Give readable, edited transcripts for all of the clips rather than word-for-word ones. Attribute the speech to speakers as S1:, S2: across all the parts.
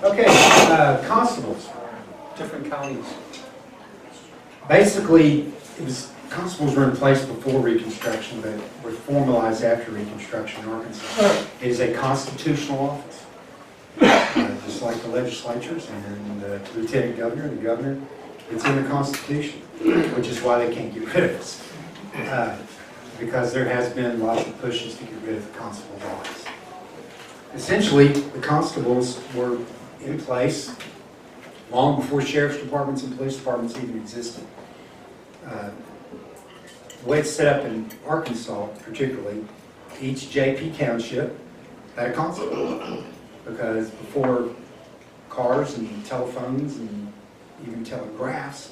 S1: Okay, constables, different counties. Basically, constables were in place before Reconstruction, but were formalized after Reconstruction in Arkansas. It is a constitutional office, just like the legislatures and the lieutenant governor and the governor. It's in the Constitution, which is why they can't get rid of us, because there has been lots of pushes to get rid of the constable's office. Essentially, the constables were in place long before sheriff's departments and police departments even existed. The way it's set up in Arkansas, particularly, each JP township had a constable, because before cars and telephones and even telegraphs,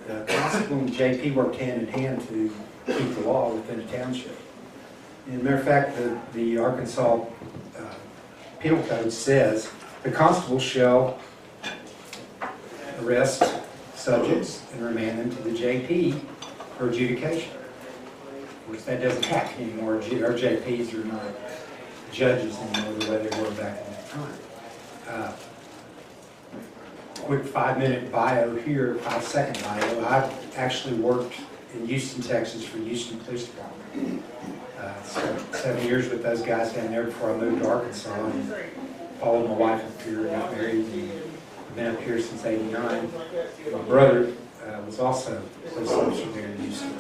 S1: the constable and the JP worked hand in hand to keep the law within a township. As a matter of fact, the Arkansas Penal Code says the constable shall arrest subjects and remand them to the JP for adjudication. Of course, that doesn't happen anymore. Our JPs are not judges anymore the way they were back in that time. Quick 5-minute bio here, 5-second bio. I've actually worked in Houston, Texas for Houston Police Department. So 7 years with those guys down there before I moved to Arkansas and followed my wife up here and got married, and I've been up here since '89. My brother was also a police officer there in Houston.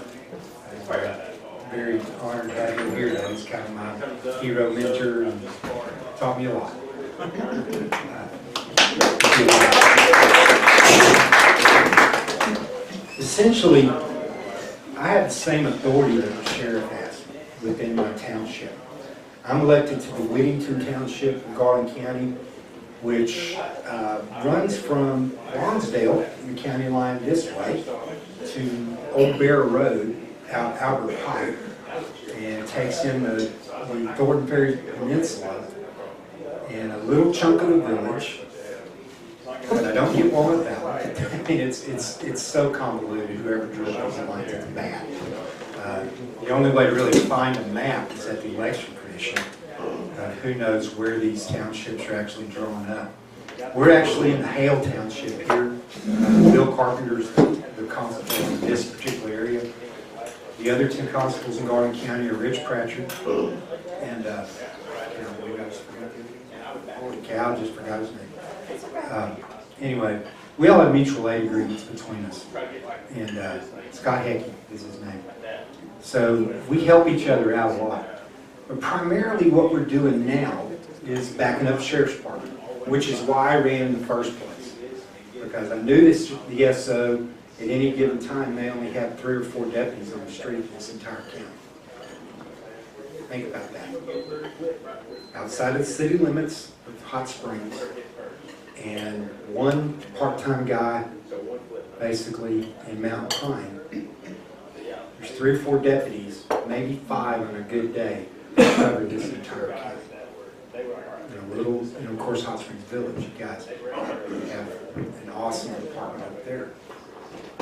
S1: I'm very honored to have him here. He's kind of my hero mentor and taught me a lot. Essentially, I have the same authority that the sheriff has within my township. I'm elected to the Whittington Township in Garland County, which runs from Lonsdale, the county line this way, to Old Bear Road out Albert Pike, and takes in the Thornton Ferry Peninsula and a little chunk of the village. But I don't get one about it. I mean, it's so convoluted. Whoever drew those lines is bad. The only way to really find a map is at the election commission. Who knows where these townships are actually drawn up. We're actually in Hale Township here. Bill Carpenter's the constable in this particular area. The other 2 constables in Garland County are Rich Pratchett and holy cow, I just forgot his name. Anyway, we all have mutual aid agreements between us, and Scott Hecky is his name. So we help each other out a lot. But primarily what we're doing now is backing up the sheriff's department, which is why I ran in the first place. Because I knew the SO at any given time may only have 3 or 4 deputies on the street in this entire county. Think about that. Outside of the city limits of Hot Springs, and 1 part-time guy basically in Mount Pine. There's 3 or 4 deputies, maybe 5 on a good day, that cover this entire county. Of course, Hot Springs Village, you guys have an awesome department up there,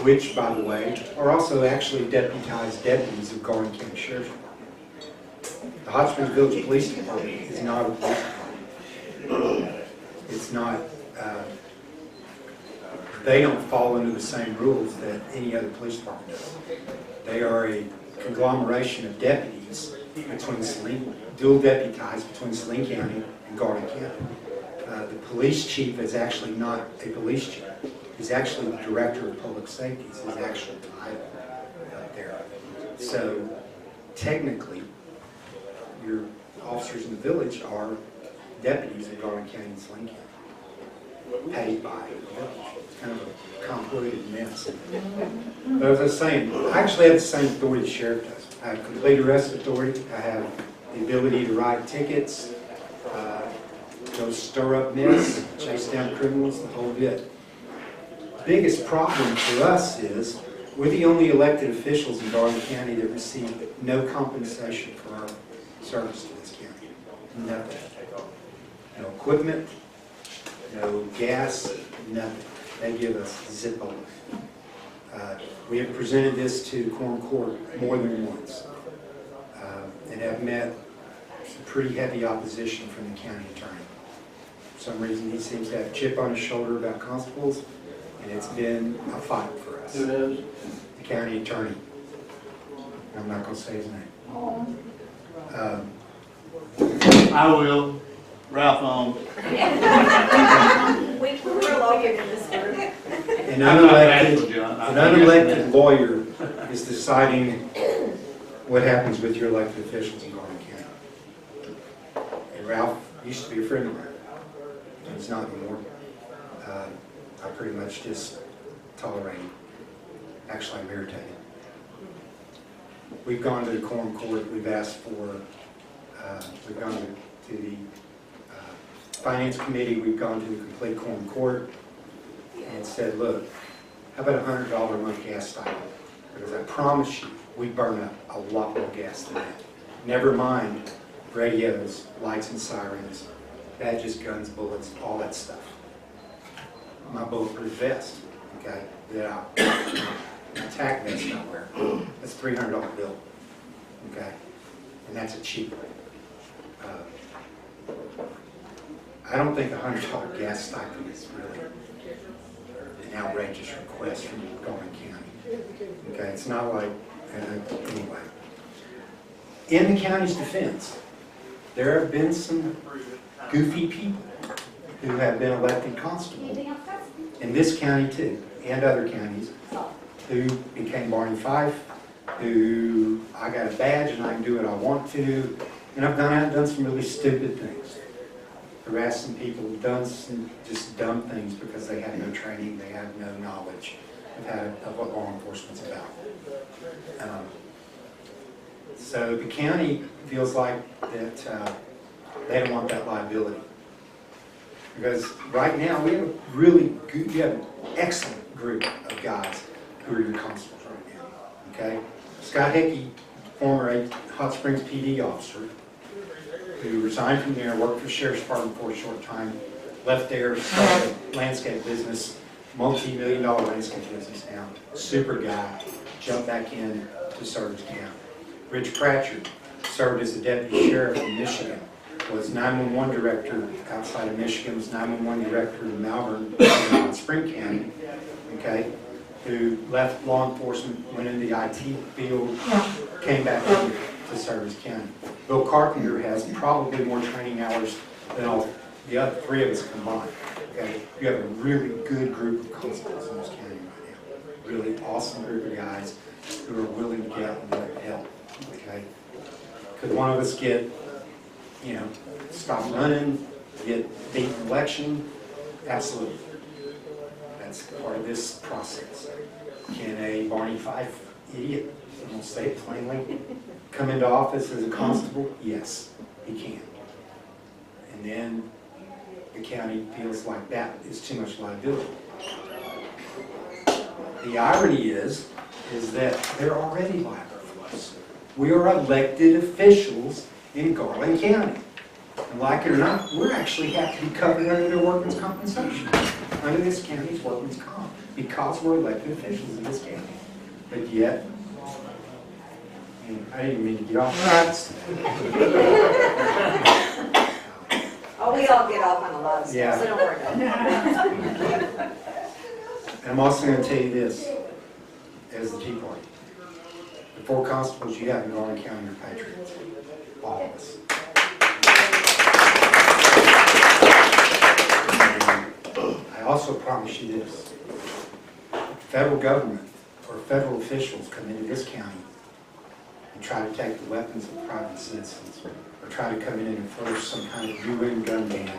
S1: which, by the way, are also actually deputized deputies of Garland County Sheriff's Department. The Hot Springs Village Police Department is not a police department. It's not, they don't fall under the same rules that any other police department does. They are a conglomeration of deputies between dual deputized between Saline County and Garland County. The police chief is actually not a police chief. He's actually the director of public safety. It's his actual title out there. So technically, your officers in the village are deputies in Garland County and Saline County, paid by the village. It's kind of a convoluted mess. But as I was saying, I actually have the same authority the sheriff does. I have complete arrest authority. I have the ability to write tickets, go stir up mess, chase down criminals, the whole bit. The biggest problem for us is we're the only elected officials in Garland County that receive no compensation for our service to this county. Nothing. No equipment, no gas, nothing. They give us zippo. We have presented this to Corn Court more than once and have met some pretty heavy opposition from the county attorney. some reason he seems to have a chip on his shoulder about constables, and it's been a fight for us.
S2: Who knows?
S1: The county attorney. I'm not going to say his name.
S2: I will. Ralph on.
S3: We're located in this group.
S1: An unelected lawyer is deciding what happens with your elected officials in Garland County. And Ralph used to be a friend of mine, and he's not anymore. I pretty much just tolerate him. Actually, I'm irritated. We've gone to the quorum court. We've asked for, we've gone to the Finance Committee. We've gone to the complete quorum court and said, look, how about $100 a month gas stipend? Because I promise you, we burn up a lot more gas than that. Never mind radios, lights and sirens, badges, guns, bullets, all that stuff. My bulletproof vest, okay, that I attack vest I wear, that's a $300 bill, okay, and that's a cheap one. I don't think $100 gas stipend is really an outrageous request from Garland County. Okay, it's not like, anyway. In the county's defense, there have been some goofy people who have been elected constable in this county too, and other counties, who became Barney Fife, who I got a badge and I can do what I want to, and I've gone out and done some really stupid things. Harassed some people, done some just dumb things because they have no training, they have no knowledge of what law enforcement's about. So the county feels like that they don't want that liability. Because right now we have a really good, we have an excellent group of guys who are your constables right now. Okay? Scott Hickey, former Hot Springs PD officer, who resigned from there, worked for the Sheriff's Department for a short time, left there, started a landscape business, multi-million-dollar landscape business now, super guy, jumped back in to Service County. Rich Pratchard served as the deputy sheriff in Michigan, was 911 director outside of Michigan, was 911 director in Malvern, in Spring County, okay, who left law enforcement, went into the IT field, came back to Service County. Bill Carpenter has probably more training hours than all the other three of us combined. Okay, you have a really good group of constables in this county right now. Really awesome group of guys who are willing to get out and help. Okay, could one of us get, stop running, get beat an election? Absolutely. That's part of this process. Can a Barney Fife idiot, I'm going to say it plainly, come into office as a constable? Yes, he can. And then the county feels like that is too much liability. The irony is that they're already liable for us. We are elected officials in Garland County. And like it or not, we actually have to be covered under their workman's compensation, under this county's workman's comp, because we're elected officials in this county. But yet, I didn't mean to get off rights.
S3: Oh, we all get off on a lot of stuff,
S1: Yeah.
S3: so don't worry about it.
S1: And I'm also going to tell you this, as the Tea Party. The 4 constables you have in Garland County are patriots. All of us. And I also promise you this. Federal government or federal officials come into this county and try to take the weapons of private citizens, or try to come in and enforce some kind of UN gun ban,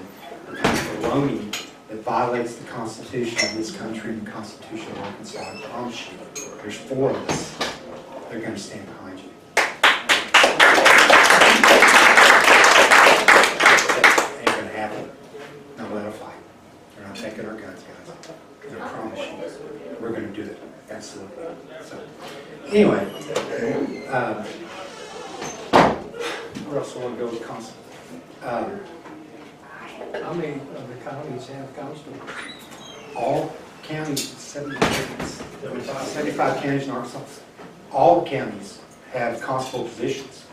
S1: or kind of baloney that violates the Constitution of this country and the Constitution of Arkansas. I promise you, there's 4 of us. They're going to stand behind you. Ain't going to happen. Not let a fight. They're not taking our guns, guys. And I promise you, we're going to do it. Absolutely. So, anyway, where else do I want to go with constable?
S4: How many of the counties have constables?
S1: All counties, 75 counties in Arkansas, all counties have constable positions.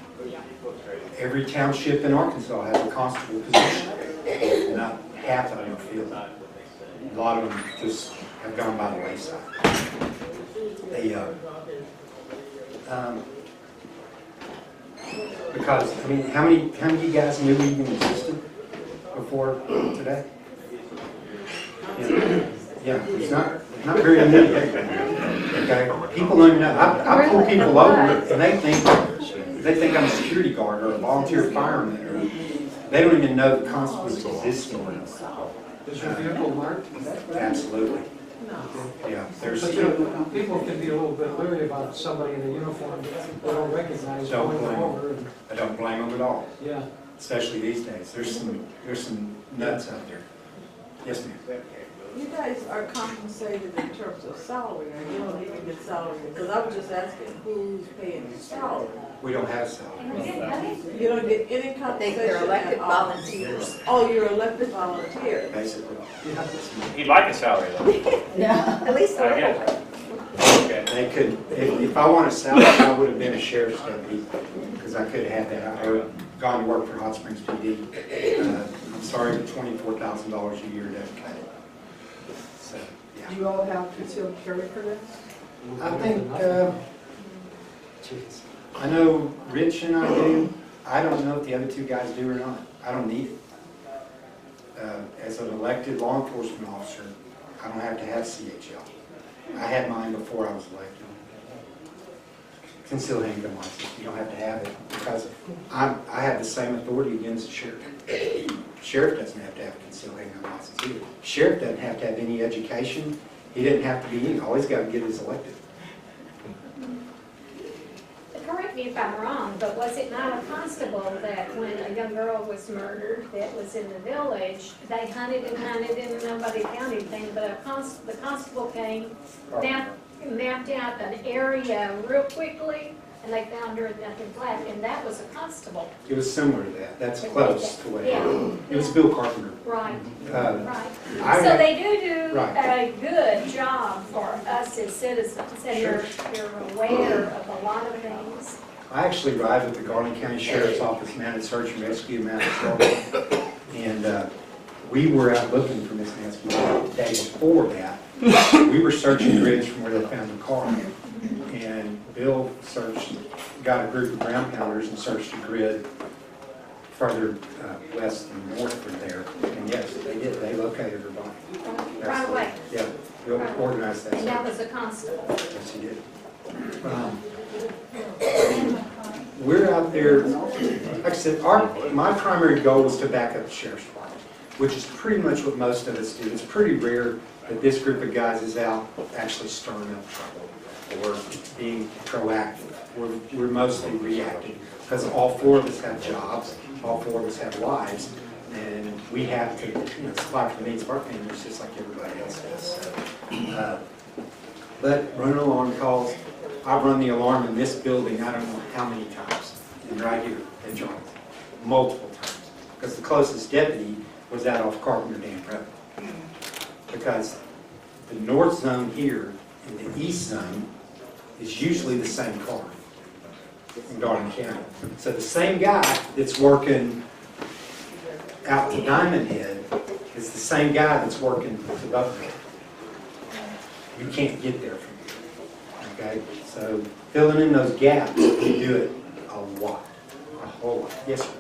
S1: Every township in Arkansas has a constable position. Now, half of them are filled. A lot of them just have gone by the wayside. Because, I mean, how many of you guys knew we even existed before today? Yeah, it's not very many. Okay, people don't even know. I pull people over and they think I'm a security guard or a volunteer fireman, or they don't even know the constables exist anymore.
S4: Is your vehicle marked?
S1: Absolutely. Yeah,
S4: But you know, people can be a little bit leery about somebody in a uniform they don't recognize
S1: Don't
S4: going
S1: blame
S4: over.
S1: them. I don't blame them at all,
S4: Yeah.
S1: especially these days. There's some nuts out there. Yes, ma'am.
S5: You guys are compensated in terms of salary, or you don't even get salary? Because I was just asking who's paying the salary.
S1: We don't have salary.
S5: You don't get any
S3: I think
S5: compensation
S3: they're elected
S5: at all.
S3: volunteers.
S5: Oh, you're elected volunteer.
S1: Basically.
S6: He'd like a salary though.
S3: At least a
S6: I
S3: little
S6: get
S3: bit.
S6: Okay.
S1: They could, if I want a salary, I would have been a sheriff's deputy, because I could have had that, or gone to work for Hot Springs PD. I'm sorry, but $24,000 a year doesn't cut it. So, yeah.
S5: Do you all have concealed carry permits?
S1: I think, I know Rich and I do. I don't know if the other two guys do or not. I don't need it. As an elected law enforcement officer, I don't have to have CHL. I had mine before I was elected. Concealed handgun license, you don't have to have it, because I have the same authority against the sheriff. Sheriff doesn't have to have a concealed handgun license either. Sheriff doesn't have to have any education. He didn't have to be any, all he's got to get is elected.
S7: Correct me if I'm wrong, but was it not a constable that when a young girl was murdered that was in the village, they hunted and nobody found anything, but the constable came, mapped out an area real quickly, and they found her in nothing flat, and that was a constable.
S1: It was similar to that. That's close to what
S7: Yeah.
S1: happened. It was Bill Carpenter.
S7: Right,
S1: I
S7: right. So
S1: had-
S7: they do
S1: Right.
S7: a good job for us as citizens, and you're aware of a lot of things.
S1: I actually arrived at the Garland County Sheriff's Office, Mounted Search and Rescue, Mounted Patrol, and we were out looking for Miss Nancy. The day before that, we were searching the ridge from where they found the car, and Bill got a group of ground pounders and searched the grid further west and north from there, and yes, they did. They located her body.
S7: Right away.
S1: Yeah, Bill organized that.
S7: And that was a constable.
S1: Yes, he did. We're out there, like I said, my primary goal was to back up the sheriff's department, which is pretty much what most of us do. It's pretty rare that this group of guys is out actually stirring up trouble or being proactive. We're mostly reactive, because all four of us have jobs, all four of us have lives, and we have to supply for the needs of our families just like everybody else does. So, but running alarm calls, I've run the alarm in this building, I don't know how many times, and right here at John's, multiple times, because the closest deputy was out off Carpenter Dam Road. Because the north zone here and the east zone is usually the same car in Garland County. So the same guy that's working out to Diamond Head is the same guy that's working to Buckhead. You can't get there from here. Okay, so filling in those gaps, we do it a lot, a whole lot. Yes, sir.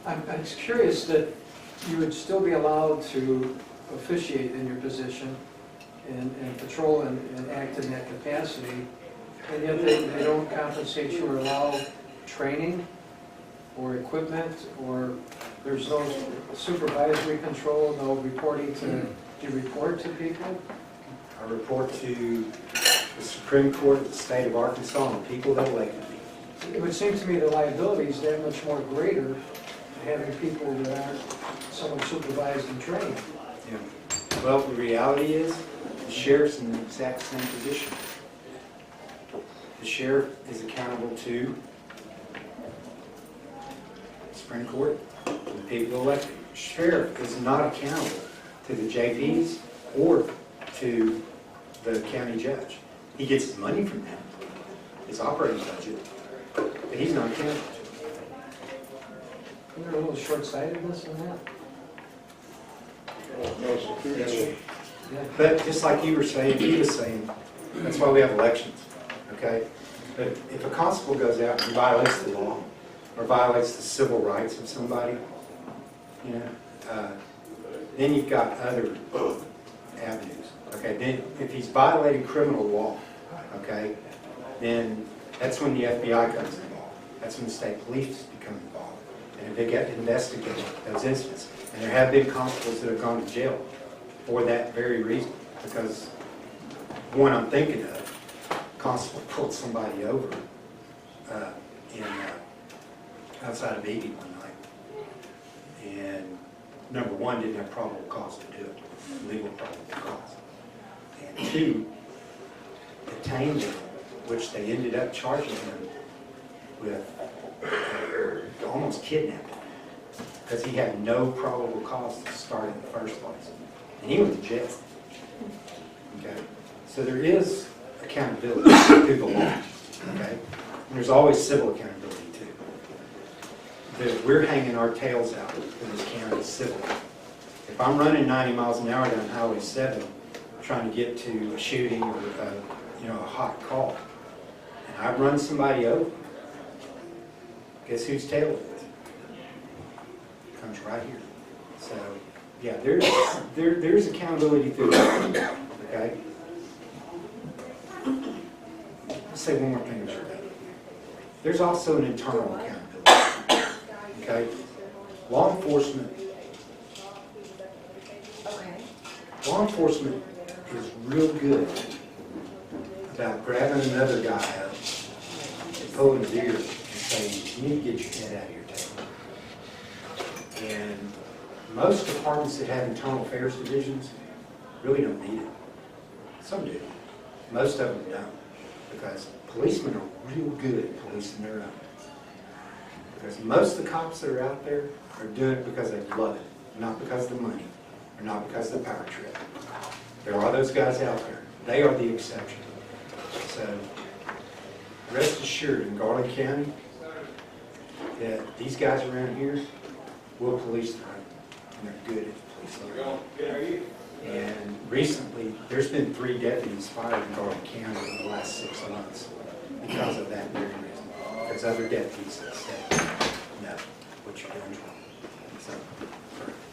S4: I'm just curious that you would still be allowed to officiate in your position and patrol and act in that capacity, and yet they don't compensate you or allow training or equipment, or there's no supervisory control, no reporting to, do you report to people?
S1: I report to the Supreme Court of the state of Arkansas and the people that elected me.
S4: It would seem to me the liability is that much more greater having people that aren't somewhat supervised and trained.
S1: Yeah. Well, the reality is, the sheriff's in the exact same position. The sheriff is accountable to the Supreme Court and the people elected. The sheriff is not accountable to the JPs or to the county judge. He gets his money from them, his operating budget, but he's not accountable to them.
S4: Isn't there a little short-sightedness in that?
S2: Social Security.
S1: But just like you were saying, he was saying, that's why we have elections, okay? But if a constable goes out and violates the law, or violates the civil rights of somebody, you know, then you've got other avenues, okay? Then if he's violating criminal law, okay, then that's when the FBI comes involved. That's when the state police become involved. And they get investigated those incidents. And there have been constables that have gone to jail for that very reason. Because one I'm thinking of, constable pulled somebody over outside of Beatty one night. And number one, didn't have probable cause to do it, legal probable cause. And two, detained him, which they ended up charging him with almost kidnapping because he had no probable cause to start in the first place. And he went to jail. Okay? So there is accountability through the law. Okay? And there's always civil accountability too. We're hanging our tails out in this county civil. If I'm running 90 miles an hour down Highway 7 trying to get to a shooting or a hot call, and I run somebody over, guess whose tail it is? It comes right here. So, yeah, there's accountability through that, okay? I'll say one more thing, Mr. David. There's also an internal accountability, okay? Law enforcement is real good about grabbing another guy up and pulling his ear and saying, you need to get your head out of your table. And most departments that have internal affairs divisions really don't need it. Some do. Most of them don't. Because policemen are real good at policing their own. Because most of the cops that are out there are doing it because they love it, not because of the money, or not because of the power trip. There are those guys out there. They are the exception. So, rest assured in Garland County that these guys around here will police their own, and they're good at policing their own. And recently, there's been 3 deputies fired in Garland County in the last 6 months because of that very reason. Because other deputies have said, no, what you're doing is wrong. So,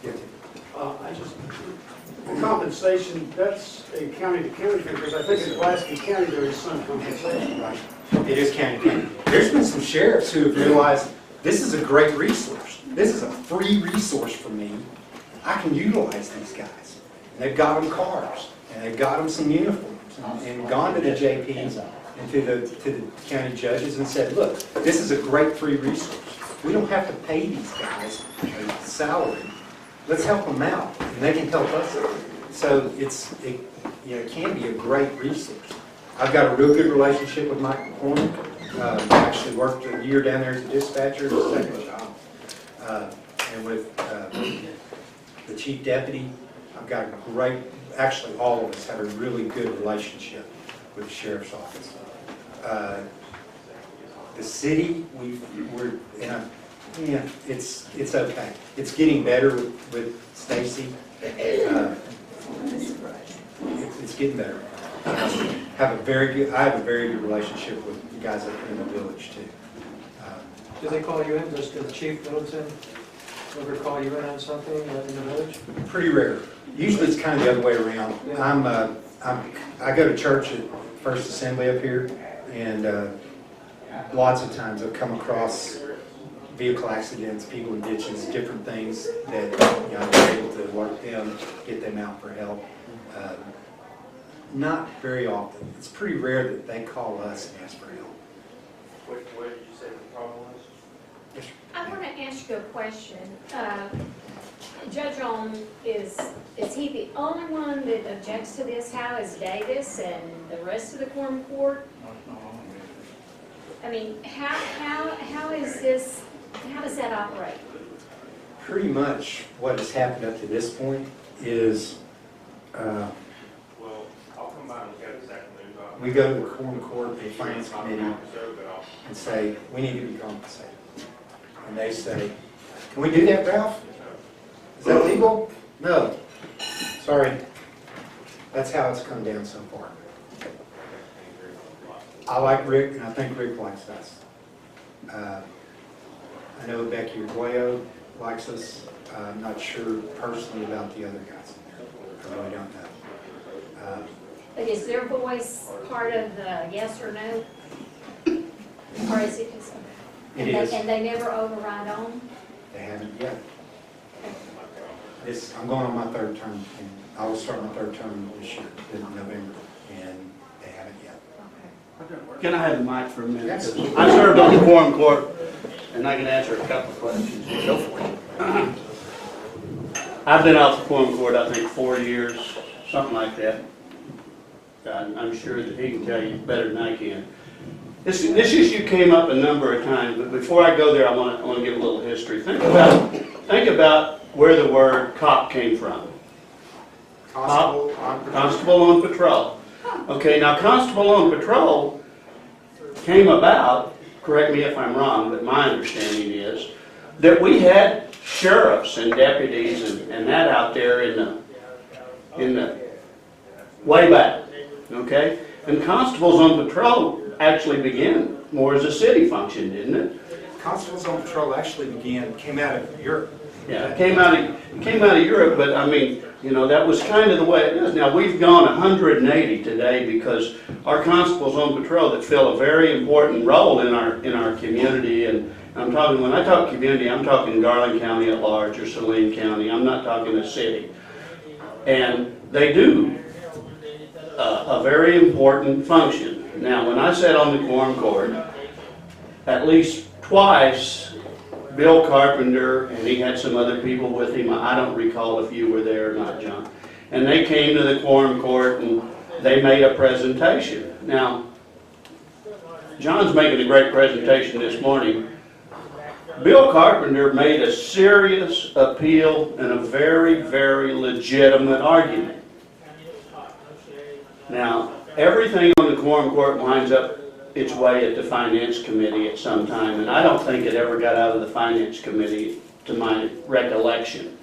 S1: yeah,
S2: Compensation, that's a county-to-county thing, because I think in Pulaski County there is some compensation.
S1: right. It is county. There's been some sheriffs who have realized this is a great resource. This is a free resource for me. I can utilize these guys. And they've got them cars, and they've got them some uniforms, and gone to the JPs and to the county judges and said, look, this is a great free resource. We don't have to pay these guys a salary. Let's help them out, and they can help us out. So it can be a great resource. I've got a real good relationship with Mike McCormick. Actually worked a year down there as a dispatcher, his second job. And with the chief deputy, I've got a great, actually all of us have a really good relationship with the sheriff's office. The city, it's okay. It's getting better with Stacy. It's getting better. I have a very good relationship with the guys up in the village too.
S4: Do they call you in, does the chief Middleton ever call you in on something in the village?
S1: Pretty rare. Usually it's kind of the other way around. I go to church at First Assembly up here, and lots of times I've come across vehicle accidents, people in ditches, different things that I'm able to work them, get them out for help. Not very often. It's pretty rare that they call us and ask for help.
S6: What did you say the problem was?
S1: Yes, sir.
S7: I want to ask you a question. Judge Ohm, is he the only one that objects to this? How is Davis and the rest of the quorum court? I mean, how is this, how does that operate?
S1: Pretty much what has happened up to this point is
S6: Well, I'll come by and look at it this afternoon.
S1: we go to the quorum court, the finance committee, and say, we need to be compensated. And they say, can we do that, Ralph? Is that legal? No. Sorry. That's how it's come down so far. I like Rick, and I think Rick likes us. I know Becky Arguello likes us. I'm not sure personally about the other guys in there. I really don't know.
S7: But is their voice part of the yes or no? Or is it just?
S1: It is.
S7: And they never override on?
S1: They haven't yet. I'm going on my third term, and I will start my third term this year, in November, and they haven't yet.
S8: Can I have the mic for a minute?
S1: Yes.
S8: I served on the quorum court, and I can answer a couple of questions. Go for it. I've been off the quorum court, I think, 4 years, something like that. I'm sure that he can tell you better than I can. This issue came up a number of times, but before I go there, I want to give a little history. Think about where the word cop came from. Constable on patrol. Okay, now constable on patrol came about, correct me if I'm wrong, but my understanding is that we had sheriffs and deputies and that out there in the way back, okay? And constables on patrol actually began more as a city function, didn't it?
S1: Constables on patrol actually came out of Europe.
S8: Yeah, it came out of Europe, but I mean, you know, that was kind of the way it is. Now, we've gone 180 today because our constables on patrol that fill a very important role in our community, and I'm talking, when I talk community, I'm talking Garland County at large or Saline County. I'm not talking the city. And they do a very important function. Now, when I sat on the quorum court, at least twice, Bill Carpenter, and he had some other people with him. I don't recall if you were there or not, John. And they came to the quorum court and they made a presentation. Now, John's making a great presentation this morning. Bill Carpenter made a serious appeal and a very, very legitimate argument. Now, everything on the quorum court winds up its way at the Finance Committee at some time, and I don't think it ever got out of the Finance Committee to my recollection,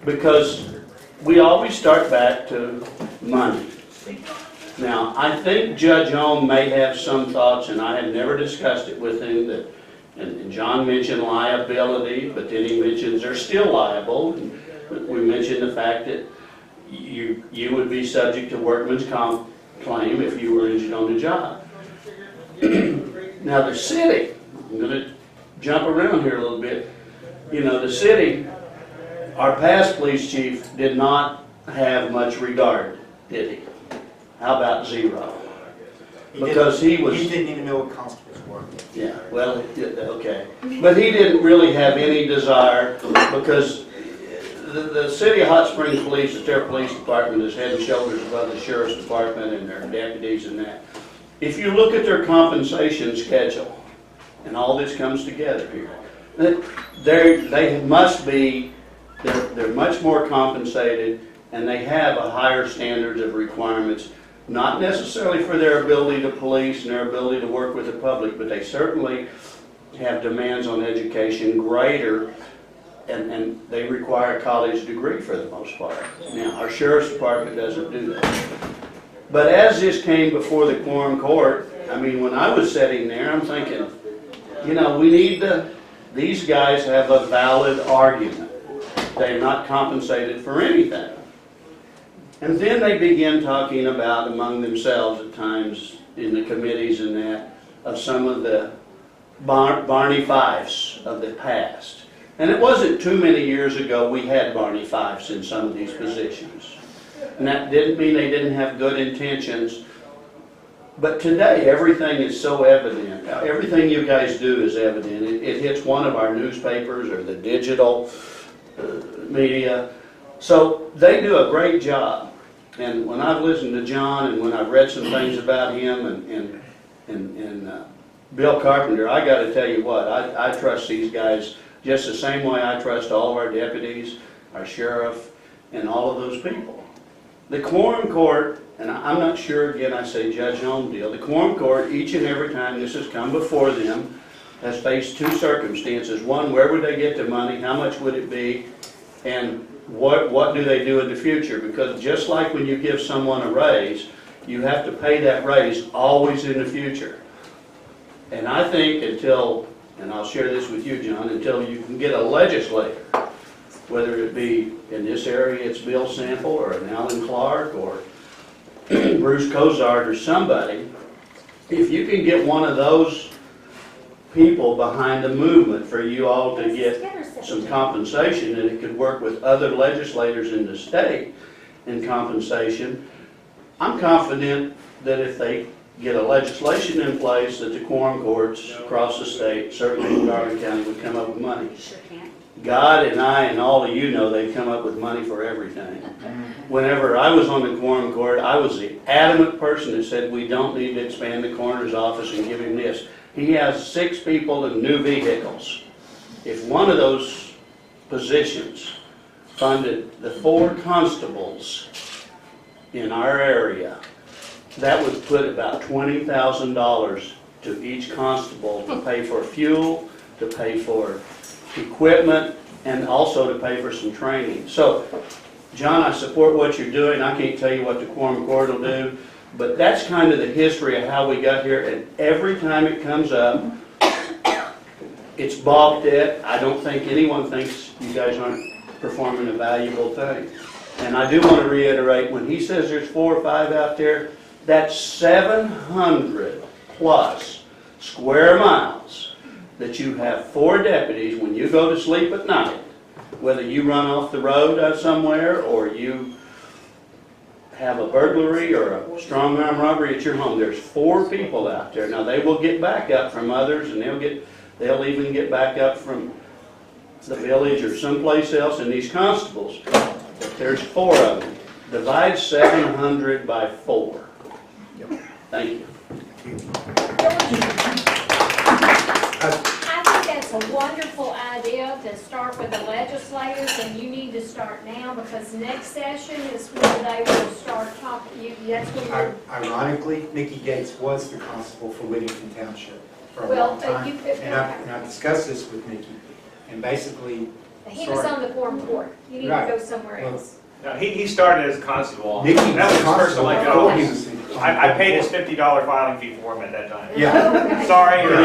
S8: because we always start back to money. Now, I think Judge Ohm may have some thoughts, and I have never discussed it with him, that, and John mentioned liability, but then he mentions they're still liable. We mentioned the fact that you would be subject to workman's comp claim if you were injured on the job. Now the city, I'm going to jump around here a little bit. You know, the city, our past police chief did not have much regard, did he? How about zero? Because he
S1: didn't even know what constables were.
S8: Yeah, well, okay. But he didn't really have any desire, because the city of Hot Springs Police, their police department, is head and shoulders above the sheriff's department and their deputies and that. If you look at their compensation schedule, and all this comes together here, they're much more compensated, and they have a higher standards of requirements, not necessarily for their ability to police and their ability to work with the public, but they certainly have demands on education greater, and they require a college degree for the most part. Now, our sheriff's department doesn't do that. But as this came before the quorum court, I mean, when I was sitting there, I'm thinking, you know, these guys have a valid argument. They're not compensated for anything. And then they begin talking about among themselves at times in the committees and that, of some of the Barney Fifes of the past. And it wasn't too many years ago we had Barney Fifes in some of these positions. And that didn't mean they didn't have good intentions. But today, everything is so evident. Everything you guys do is evident. It hits one of our newspapers or the digital media. So they do a great job. And when I've listened to John and when I've read some things about him and Bill Carpenter, I got to tell you what, I trust these guys just the same way I trust all of our deputies, our sheriff, and all of those people. The quorum court, and I'm not sure, again, I say Judge Ohm deal, the quorum court, each and every time this has come before them, has faced two circumstances. One, where would they get the money? How much would it be? And what do they do in the future? Because just like when you give someone a raise, you have to pay that raise always in the future. And I think until, and I'll share this with you, John, until you can get a legislator, whether it be in this area, it's Bill Sample or an Alan Clark or Bruce Cozart or somebody, if you can get one of those people behind the movement for you all to get some compensation, and it could work with other legislators in the state in compensation, I'm confident that if they get a legislation in place, that the quorum courts across the state, certainly in Garland County, would come up with money.
S3: Sure can.
S8: God and I and all of you know they've come up with money for everything. Whenever I was on the quorum court, I was the adamant person that said we don't need to expand the coroner's office and give him this. He has 6 people and new vehicles. If one of those positions funded the 4 constables in our area, that would put about $20,000 to each constable to pay for fuel, to pay for equipment, and also to pay for some training. So, John, I support what you're doing. I can't tell you what the quorum court will do, but that's kind of the history of how we got here, and every time it comes up, it's balked at. I don't think anyone thinks you guys aren't performing a valuable thing. And I do want to reiterate, when he says there's 4 or 5 out there, that's 700 plus square miles that you have 4 deputies when you go to sleep at night, whether you run off the road somewhere or you have a burglary or a strong arm robbery at your home. There's 4 people out there. Now they will get backup from others, and they'll even get backup from the village or someplace else in these constables. But there's 4 of them. Divide 700 by 4. Thank you.
S7: I think that's a wonderful idea to start with the legislators, and you need to start now because next session is when they will start talking. That's when you're.
S1: Ironically, Nikki Gates was the constable for Whittington Township for a
S7: Well,
S1: long time.
S7: you-
S1: And I discussed this with Nikki, and basically,
S7: He was on the quorum court. You need to
S1: Right.
S7: go somewhere
S1: Well,
S7: else.
S6: No, he started as a constable.
S1: Nikki
S6: That was
S1: was
S6: his first
S1: constable
S6: like
S1: before he was.
S6: I paid his $50 filing fee for him at that time.
S1: Yeah.
S6: Sorry.
S1: But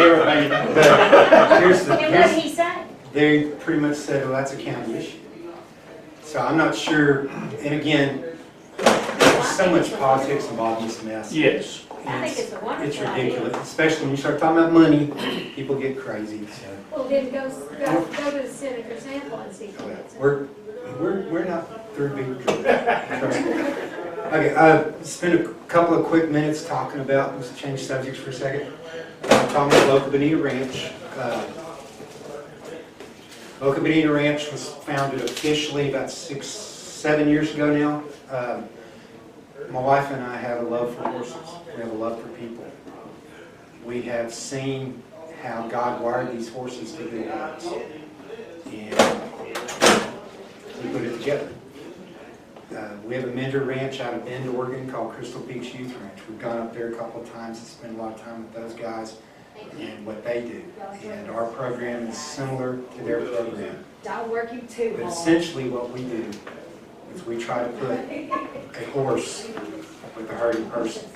S1: here's
S7: And what did he say?
S1: they pretty much said, well, that's a county issue. So I'm not sure, and again, there's so much politics involved in this mess.
S8: Yes.
S7: I think it's a wonderful
S1: It's
S7: idea.
S1: ridiculous, especially when you start talking about money, people get crazy, so.
S7: Well, then go to the Senator Sample and see what it says.
S1: We're not through being trust me. Okay, spend a couple of quick minutes talking about, let's change subjects for a second. Talking about Loco Bonita Ranch. Loco Bonita Ranch was founded officially about 6-7 years ago now. My wife and I have a love for horses. We have a love for people. We have seen how God wired these horses to do that. And we put it together. We have a mentor ranch out of Bend, Oregon called Crystal Peaks Youth Ranch. We've gone up there a couple of times and spent a lot of time with those guys and what they do. And our program is similar to their program.
S3: Don't work you too
S1: But
S3: hard.
S1: essentially what we do is we try to put a horse with a hurting person.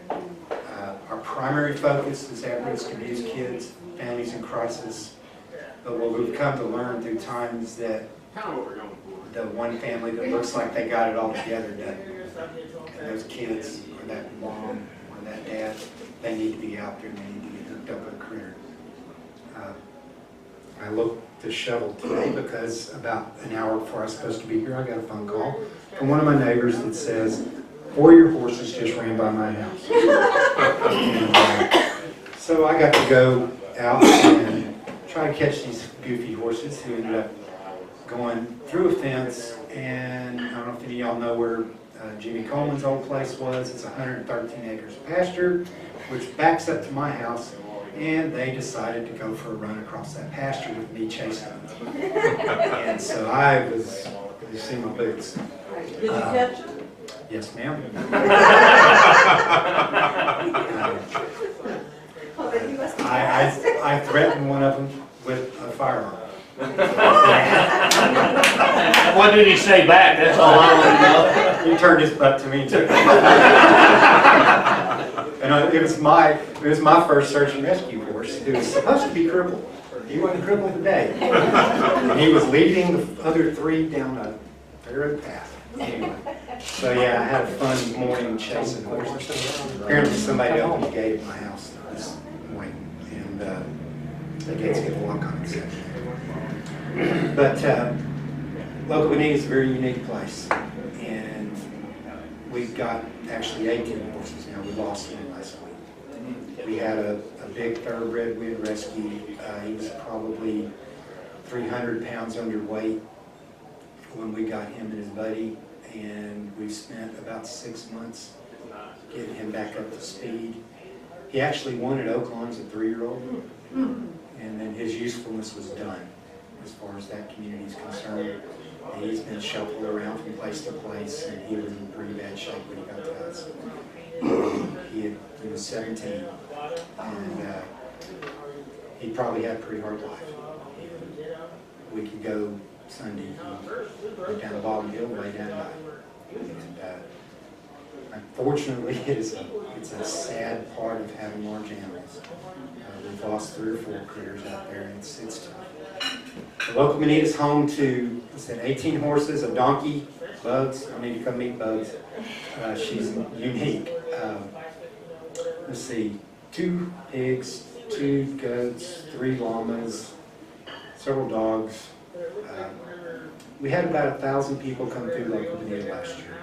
S1: Our primary focus is at-risk abuse kids, families in crisis. But what we've come to learn through time is that the one family that looks like they got it all together doesn't. And those kids, or that mom, or that dad, they need to be out there and they need to get hooked up with a critter. I looked to shovel today because about an hour before I was supposed to be here, I got a phone call from one of my neighbors that says, 4 of your horses just ran by my house. And, so I got to go out and try to catch these goofy horses who ended up going through a fence, and I don't know if any of y'all know where Jimmy Coleman's old place was. It's 113 acres of pasture, which backs up to my house, and they decided to go for a run across that pasture with me chasing them. And so I was, you see my boots.
S5: Did you catch it?
S1: Yes, ma'am. I threatened one of them with a firearm.
S8: What did he say back? That's all I want to know.
S1: He turned his butt to me and took it. And it was my first search and rescue horse. He was supposed to be crippled. He wasn't crippled today. And he was leading the other three down a very path. Anyway, so yeah, I had a fun morning chasing horses. Apparently somebody opened the gate at my house this morning, and the gates get a lock on it. But Loco Bonita is a very unique place, and we've got actually 18 horses now. We lost one last week. We had a big thoroughbred we had rescued. He was probably 300 pounds underweight when we got him and his buddy, and we spent about 6 months getting him back up to speed. He actually won at Oaklawn as a 3-year-old, and then his usefulness was done as far as that community is concerned. And he's been shuffled around from place to place, and he was in pretty bad shape when he got to us. He was 17, and he probably had a pretty hard life. We could go Sunday, went down the bottom hill, lay down and died. And unfortunately, it's a sad part of having large animals. We've lost 3 or 4 critters out there, and it's tough. The Loco Bonita is home to, I said, 18 horses, a donkey, Bugs. I need to come meet Bugs. She's unique. Let's see, 2 pigs, 2 goats, 3 llamas, several dogs. We had about 1,000 people come through Loco Bonita last year.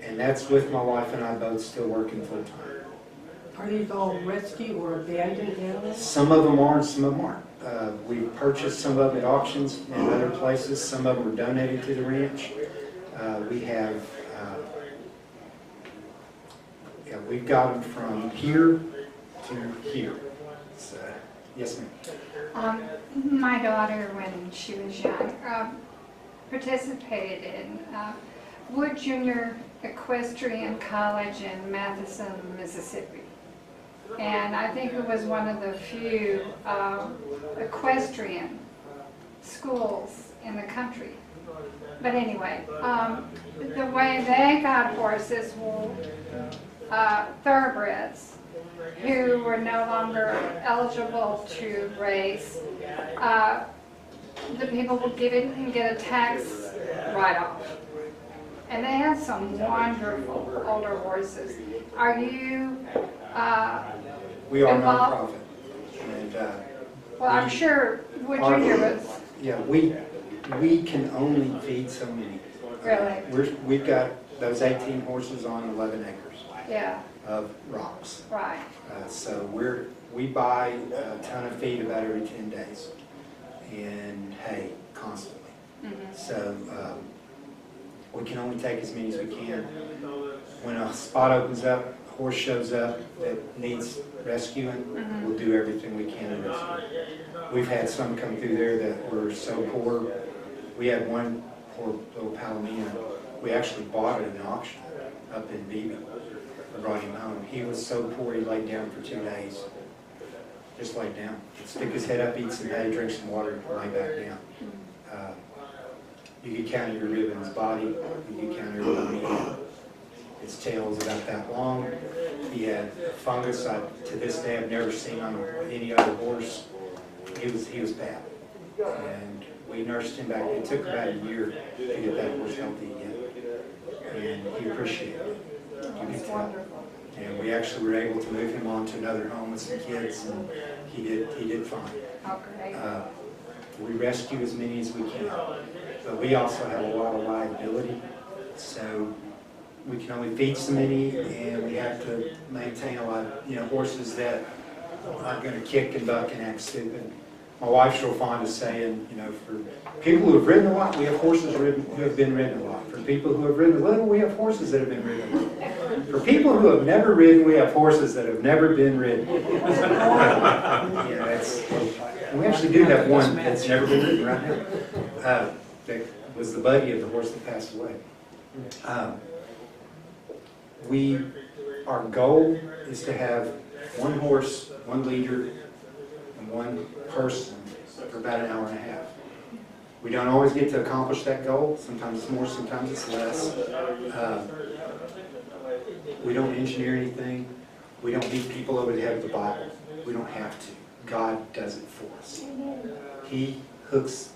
S1: And that's with my wife and I both still working full time.
S5: Are these all rescue or abandoned animals?
S1: Some of them are and some of them aren't. We purchased some of them at auctions and other places. Some of them were donated to the ranch. We have, we've got them from here to here. So, yes, ma'am.
S9: My daughter, when she was young, participated in Wood Junior Equestrian College in Matheson, Mississippi. And I think it was one of the few equestrian schools in the country. But anyway, the way they got horses were thoroughbreds who were no longer eligible to race. The people would give it and get a tax write-off. And they had some wonderful older horses. Are you
S1: We are
S9: involved?
S1: nonprofit. And,
S9: Well, I'm sure Wood Junior was.
S1: yeah, we can only feed so many.
S9: Really?
S1: We've got those 18 horses on 11 acres
S9: Yeah,
S1: of rocks.
S9: right.
S1: So we buy a ton of feed about every 10 days and hay constantly. So we can only take as many as we can. When a spot opens up, a horse shows up that needs rescuing, we'll do everything we can to rescue. We've had some come through there that were so poor. We had one poor little Palomino. We actually bought it at an auction up in Beebe. We brought him home. He was so poor he laid down for 2 days. Just laid down. He'd stick his head up, eat some hay, drink some water, and lay back down. You could count every rib in his body. You could count every bone he had. His tail was about that long. He had fungus to this day I've never seen on any other horse. He was bad. And we nursed him back. It took about a year to get that horse healthy again. And he appreciated it. You could tell. And we actually were able to move him on to another home with some kids, and he did fine.
S9: Okay.
S1: We rescue as many as we can, but we also have a lot of liability, so we can only feed so many, and we have to maintain a lot of, horses that aren't going to kick and buck and act stupid. My wife's real fond of saying, for people who have ridden a lot, we have horses who have been ridden a lot. For people who have ridden a little, we have horses that have been ridden a little. For people who have never ridden, we have horses that have never been ridden. We actually do have one that's never been ridden right now. That was the buddy of the horse that passed away. Our goal is to have one horse, one leader, and one person for about an hour and a half. We don't always get to accomplish that goal. Sometimes it's more, sometimes it's less. We don't engineer anything. We don't beat people over the head with the Bible. We don't have to. God does it for us. He hooks,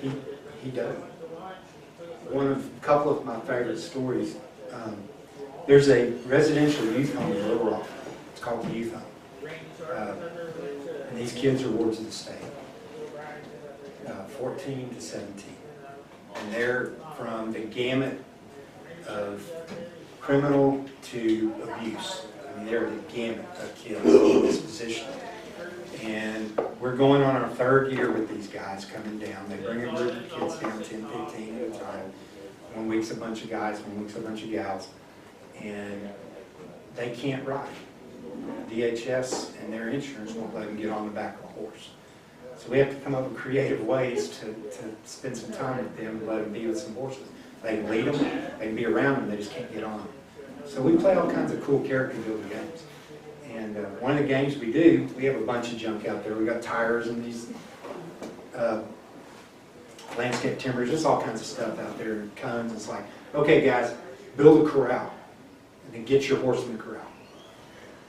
S1: he does it. A couple of my favorite stories, there's a residential youth home in Little Rock. It's called the Youth Home. And these kids are wards of the state, 14 to 17. And they're from the gamut of criminal to abuse. I mean, they're the gamut of kids in this position. And we're going on our third year with these guys coming down. They bring a group of kids down, 10, 15 at a time. 1 week's a bunch of guys, 1 week's a bunch of gals. And they can't ride. DHS and their insurance won't let them get on the back of a horse. So we have to come up with creative ways to spend some time with them and let them be with some horses. They can lead them, they can be around them, they just can't get on them. So we play all kinds of cool character building games. And one of the games we do, we have a bunch of junk out there. We got tires and these landscape timbers, just all kinds of stuff out there, cones. It's like, okay guys, build a corral and then get your horse in the corral.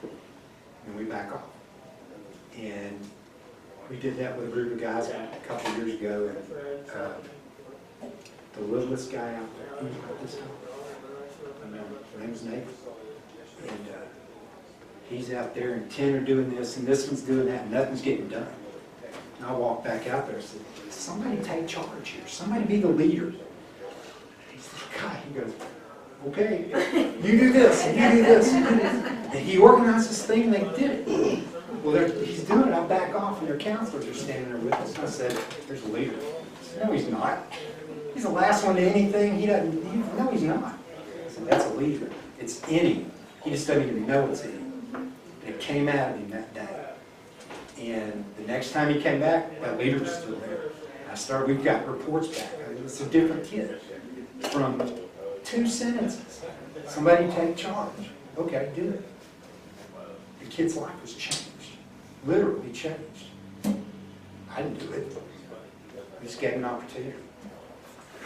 S1: And we back off. And we did that with a group of guys a couple of years ago. And, the littlest guy out there, he was about this time. His name's Nathan. And he's out there, and 10 are doing this, and this one's doing that, and nothing's getting done. And I walked back out there and said, somebody take charge here. Somebody be the leader. He's like, God, he goes, okay, you do this, and you do this, and you do this. And he organized this thing, and they did it. Well, he's doing it, I back off, and their counselors are standing there with us. And I said, there's a leader. I said, no, he's not. He's the last one to anything. No, he's not. I said, that's a leader. It's in him. He just doesn't even know it's in him. And it came out of him that day. And the next time he came back, that leader was still there. We've got reports back. It's a different kid. From 2 sentences. Somebody take charge. Okay, do it. The kid's life was changed. Literally changed. I didn't do it. We just gave him an opportunity.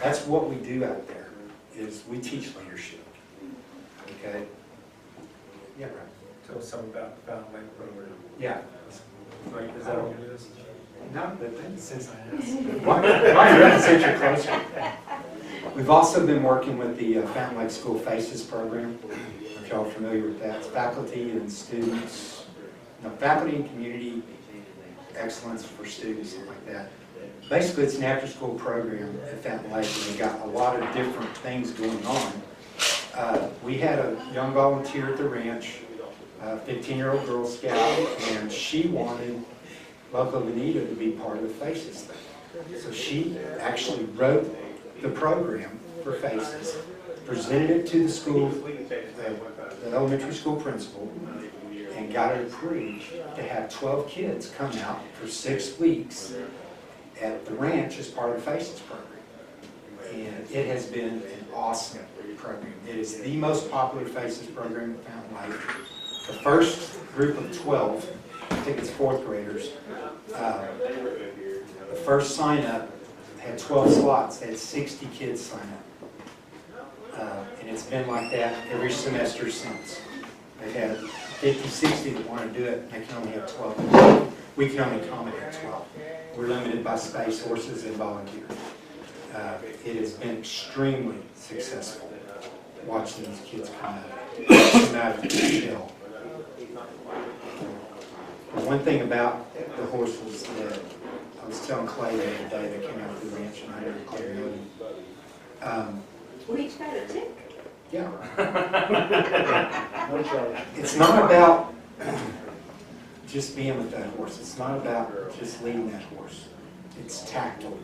S1: That's what we do out there, is we teach leadership. Okay? Yeah, right.
S6: Tell us something about the Fountain Lake program.
S1: Yeah.
S6: Like, is that on your list?
S1: No, but then since I asked. Why you're since you're closer. We've also been working with the Fountain Lake School FACES program. If y'all are familiar with that. It's faculty and students. No, faculty and community excellence for students, something like that. Basically, it's an after-school program at Fountain Lake, and we've got a lot of different things going on. We had a young volunteer at the ranch, a 15-year-old Girl Scout, and she wanted Loco Bonita to be part of the FACES thing. So she actually wrote the program for FACES, presented it to the school, the elementary school principal, and got it approved to have 12 kids come out for 6 weeks at the ranch as part of the FACES program. And it has been an awesome program. It is the most popular FACES program at Fountain Lake. The first group of 12, I think it's 4th graders, the first sign up had 12 slots. They had 60 kids sign up. And it's been like that every semester since. They had 50, 60 that want to do it. They can only have 12. We can only accommodate 12. We're limited by space, horses, and volunteers. It has been extremely successful watching these kids come out of the shell. One thing about the horses that I was telling Clay the other day, that came out of the ranch, and I never cleared it.
S3: We each got a tick.
S1: Yeah. It's not about just being with that horse. It's not about just leading that horse. It's tactile.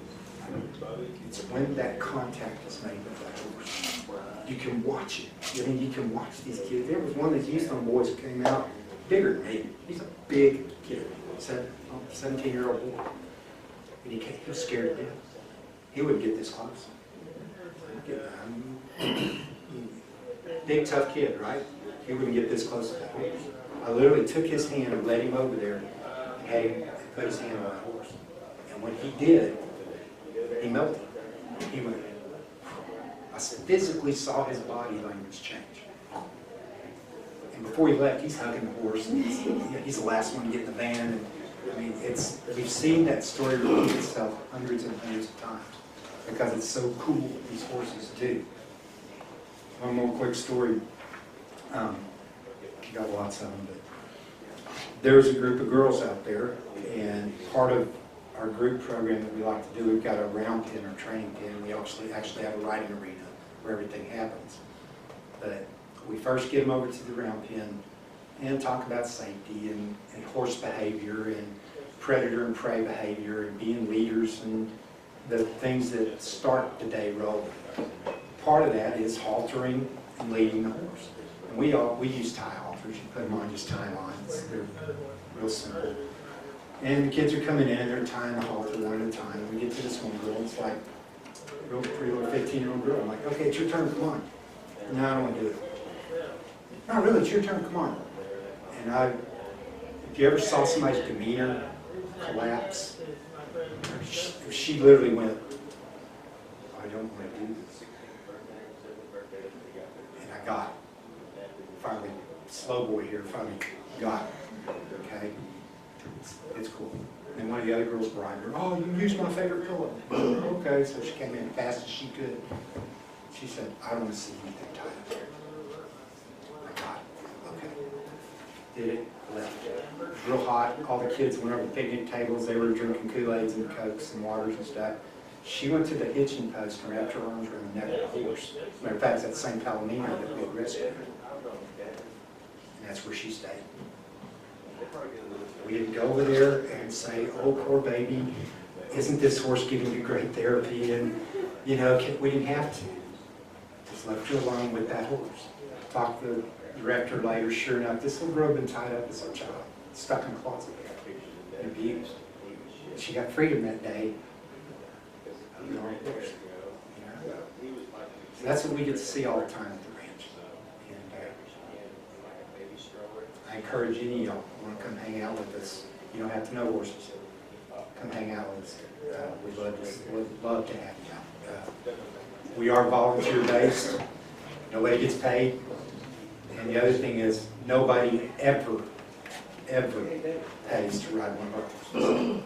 S1: It's when that contact is made with that horse. You can watch it. I mean, you can watch these kids. There was one of these Houston boys who came out bigger than me. He's a big kid, 17-year-old boy. And he was scared to death. He wouldn't get this close. Big, tough kid, right? He wouldn't get this close to that horse. I literally took his hand and led him over there and had him put his hand on that horse. And when he did, he melted. He went, I physically saw his body language change. And before he left, he's hugging the horse. And he's the last one to get in the van. And, I mean, we've seen that story repeat itself hundreds and hundreds of times because it's so cool what these horses do. One more quick story. Got lots of them, but there's a group of girls out there, and part of our group program that we like to do, we've got a round pen or training pen. We actually have a riding arena where everything happens. But we first get them over to the round pen and talk about safety and horse behavior and predator and prey behavior and being leaders and the things that start the day rolling. Part of that is haltering and leading the horse. And we use tie halters. You put them on, just tie them on. They're real simple. And the kids are coming in, they're tying the halter one at a time. And we get to this one girl, it's like a real pretty little 15-year-old girl. I'm like, okay, it's your turn, come on. No, I don't want to do it. No, really, it's your turn, come on. And if you ever saw somebody's demeanor collapse, she literally went, I don't want to do this. And I got it. Finally, slow boy here, finally got it. Okay? It's cool. And one of the other girls bribed her, oh, you used my favorite pillow. Okay, so she came in as fast as she could. She said, I don't want to see anything tied up. I got it. Okay. Did it, left. It was real hot. All the kids went over to picnic tables. They were drinking Kool-Aids and Cokes and waters and stuff. She went to the hitching post and wrapped her arms around the neck of the horse. Matter of fact, it's that same Palomino that we had rescued. And that's where she stayed. We didn't go over there and say, oh, poor baby, isn't this horse giving you great therapy? And, you know, we didn't have to. Just left her alone with that horse. Talked to the director later, sure enough, this little girl had been tied up as a child, stuck in a closet and abused. She got freedom that day. You know, so that's what we get to see all the time at the ranch. And I encourage any of y'all who want to come hang out with us. You don't have to know horses. Come hang out with us. We'd love to have you. We are volunteer based. Nobody gets paid. And the other thing is, nobody ever pays to ride one of our horses.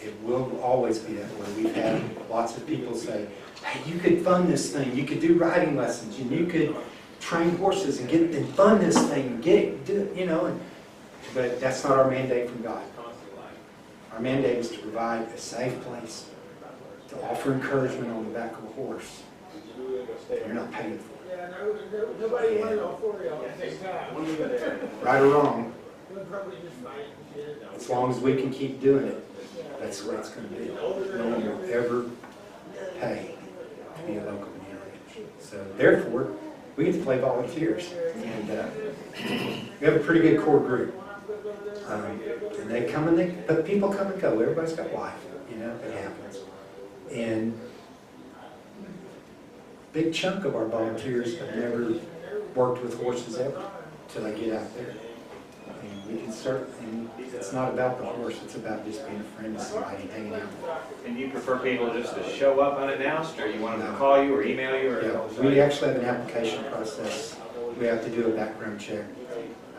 S1: It will always be that way. We've had lots of people say, hey, you could fund this thing. You could do riding lessons, and you could train horses and get and fund this thing and get it, do it, you know. But that's not our mandate from God. Our mandate is to provide a safe place, to offer encouragement on the back of a horse. You're not paying for it. Right or wrong, as long as we can keep doing it, that's the way it's going to be. No one will ever pay to be a local Bonita Ranch. So therefore, we get to play volunteers. And we have a pretty good core group. And they come but people come and go. Everybody's got life, you know, it happens. And a big chunk of our volunteers have never worked with horses ever until they get out there. And we can start, and it's not about the horse, it's about just being a friend to somebody, hanging out.
S10: And you prefer people just to show up unannounced, or you want them to call you or email you? Or
S1: yeah, we actually have an application process. We have to do a background check.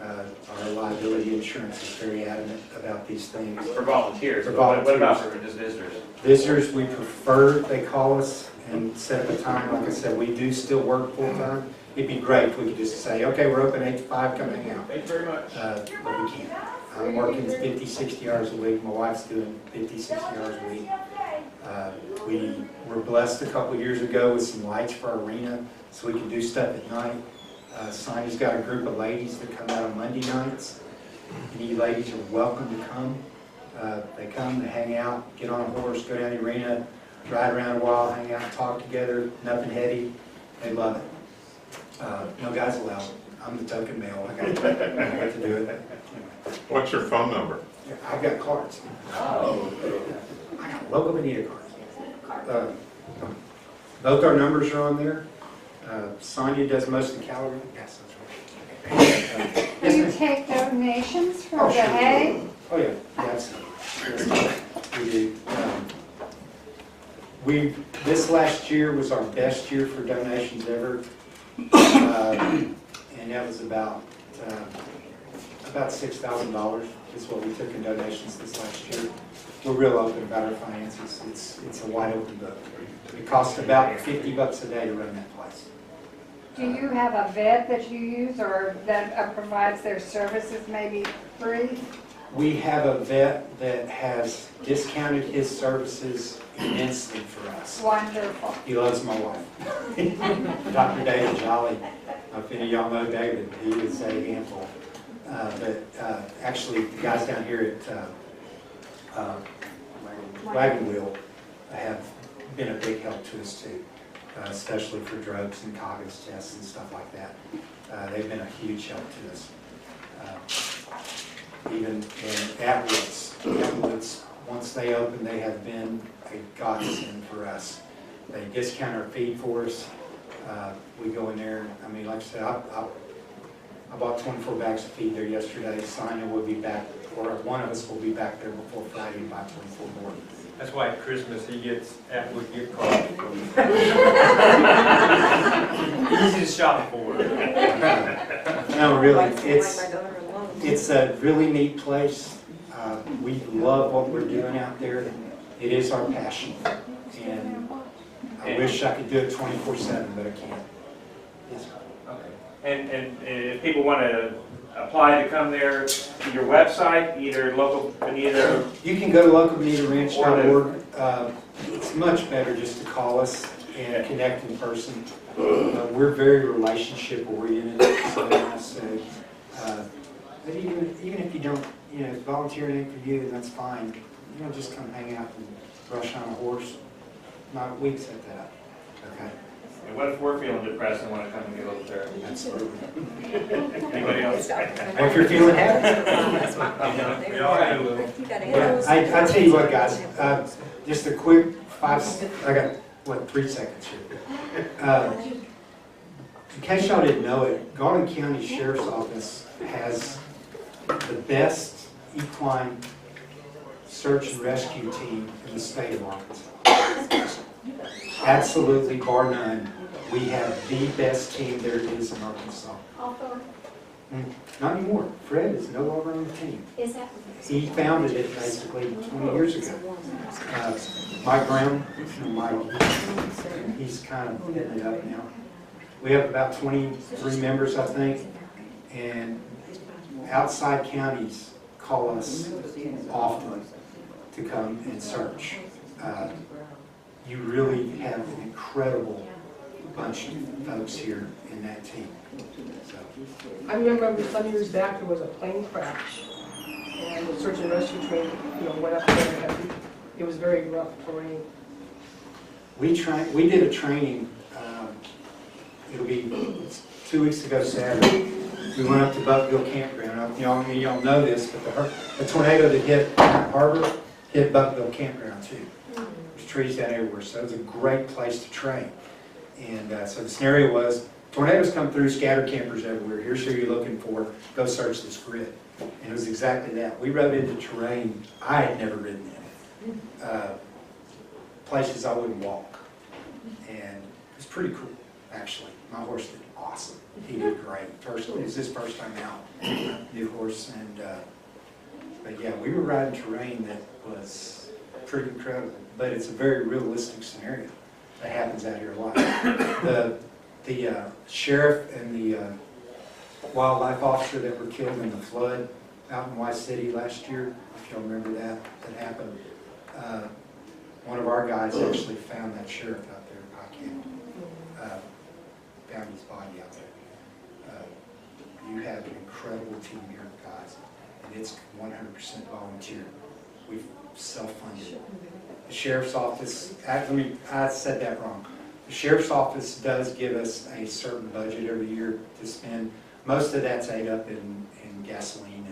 S1: Our liability insurance is very adamant about these things.
S10: For volunteers?
S1: For volunteers.
S10: What about for just visitors?
S1: Visitors, we prefer they call us and set up a time. Like I said, we do still work full time. It'd be great if we could just say, okay, we're open 8 to 5, come hang out.
S10: Thank you very much.
S1: But we can't. I'm working 50, 60 hours a week. My wife's doing 50, 60 hours a week. We were blessed a couple years ago with some lights for our arena so we can do stuff at night. Sonja's got a group of ladies that come out on Monday nights. Any ladies are welcome to come. They come, they hang out, get on a horse, go down the arena, ride around a while, hang out, talk together, nothing heady. They love it. No guys allowed. I'm the token male. I got to do it. Anyway.
S11: What's your phone number?
S1: I've got cards. Oh. I got Loco Bonita cards. Both our numbers are on there. Sonja does most of the calorie. Yes, that's right.
S9: Do you take donations for
S1: Oh,
S9: the
S1: sure.
S9: hay?
S1: Oh, yeah. Yes. We do. This last year was our best year for donations ever. And that was about $6,000 is what we took in donations this last year. We're real open about our finances. It's a wide open book. It costs about $50 a day to run that place.
S9: Do you have a vet that you use or that provides their services maybe free?
S1: We have a vet that has discounted his services immensely for us.
S9: Wonderful.
S1: He loves my wife. Dr. David Jolly. If any of y'all know David, he is a handful. Actually, the guys down here at Wagon Wheel have been a big help to us too, especially for drugs and Coggins tests and stuff like that. They've been a huge help to us. Even in Atwoods, once they open, they have been a godsend for us. They discount our feed for us. We go in there, I mean, like I said, I bought 24 bags of feed there yesterday. Sonia will be back, or one of us will be back there before Friday to buy 24 more.
S6: That's why at Christmas he gets Atwood gift cards. Easy to shop for.
S1: No, really, it's a really neat place. We love what we're doing out there. It is our passion. And I wish I could do it 24/7, but I can't. Yes.
S10: And if people want to apply to come there, your website, either Loco Bonita.
S1: You can go to locobonitaranch.org. It's much better just to call us and connect in person. We're very relationship oriented. But even if you don't, volunteering ain't for you, that's fine. Just come hang out and brush on a horse. We set that up. Okay.
S10: And what if we're feeling depressed and want to come and get a little therapy?
S1: Absolutely.
S10: Anybody else?
S1: Or if you're feeling happy.
S6: We all have a little.
S1: Yeah, I tell you what, guys. Just a quick I got 3 seconds here. In case y'all didn't know it, Garland County Sheriff's Office has the best equine search and rescue team in the state of Arkansas. Absolutely, bar none. We have the best team there is in Arkansas. Not anymore. Fred is no longer on the team.
S7: Is that?
S1: He founded it basically 20 years ago. Mike Brown, he's kind of heading it up now. We have about 23 members, I think, and outside counties call us often to come and search. You really have an incredible bunch of folks here in that team. So.
S12: I remember some years back there was a plane crash, and the search and rescue train, went up there. And it was very rough terrain.
S1: We did a training. It'll be 2 weeks ago Saturday. We went up to Buckville Campground. Y'all know this, but the tornado that hit Harbor hit Buckville Campground too. There's trees down everywhere, so it was a great place to train. And so the scenario was, tornadoes come through, scatter campers everywhere. Here's who you're looking for. Go search this grid. And it was exactly that. We rode into terrain I had never ridden in. Places I wouldn't walk. And it was pretty cool, actually. My horse did awesome. He did great. It was his first time out. New horse. But yeah, we were riding terrain that was pretty incredible. But it's a very realistic scenario that happens out here a lot. The sheriff and the wildlife officer that were killed in the flood out in Y City last year, if y'all remember that happened. One of our guys actually found that sheriff out there in Pike County. Found his body out there. You have an incredible team here, guys, and it's 100% volunteer. We've self-funded. The sheriff's office, I said that wrong. The sheriff's office does give us a certain budget every year to spend. Most of that's ate up in gasoline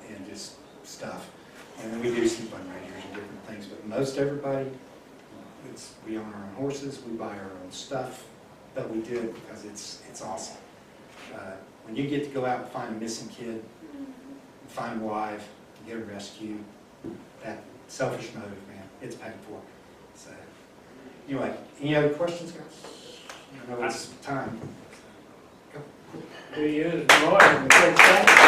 S1: and just stuff. And then we do some fundraisers and different things, but most everybody, we own our own horses, we buy our own stuff, but we do it because it's awesome. When you get to go out and find a missing kid, find him alive, get a rescue, that selfish motive, man, it's paid for. So, Anyway, any other questions, guys? I know it's time.
S12: Do you use more than 10 seconds?